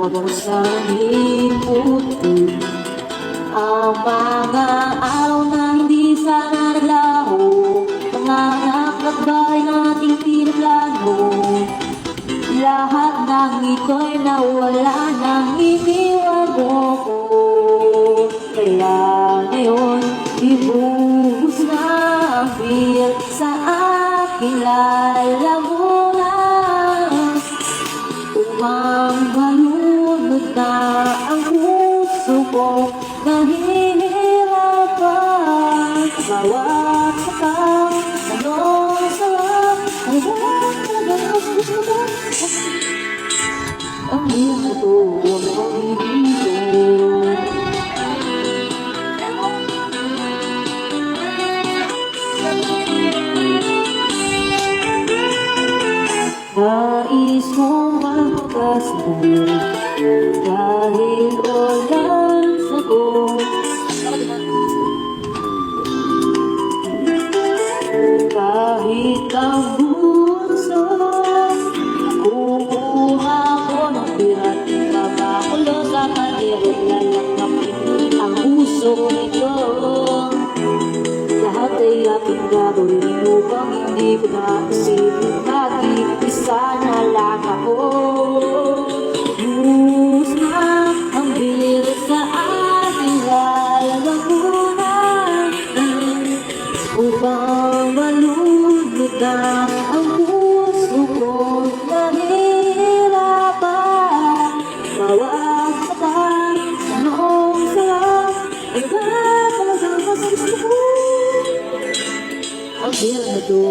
habang sa liputin. Ang mga araw na hindi sana naglaho, pangarap at bahay nating pinaplano. Lahat ng ito'y nawala nang iniwan mo ko. Kaya ngayon, ibuhos na ang biyak sa aking lalamunan. Umambalunod na ang puso ko, nahihirapan. Bawat sakang anong sarap, ang buwan na gano'n gusto mo. Ang biyak na to, huwag pag-ibig. Nais mong magkasabay dahil walang sagot. Kahit ang bunso, kukuha ko ng birat, kakakulo sa kaliro, lalakapin ang puso nito. Lahat ay aking gagawin upang hindi ko naisipin, mag-iisa na lang ako. Buhos na ang bilis sa aking lalamunan, upang malunod na ang puso ko, nahihirapan. Bawat sakang anong sarap, ay talagang mas gusto ko. Ang biyak na to.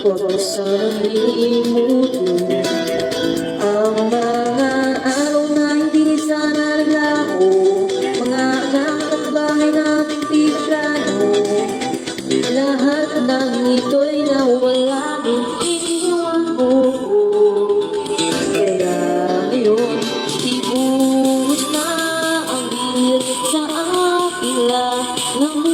Huwag sanang limutin ang mga araw na hindi sana naglaho, mga anak at bahay nating pinaplano. Lahat ng ito'y nawala nung iniwan mo ko. Kaya ngayon, ibuhos na ang biyak sa aking lalamunan.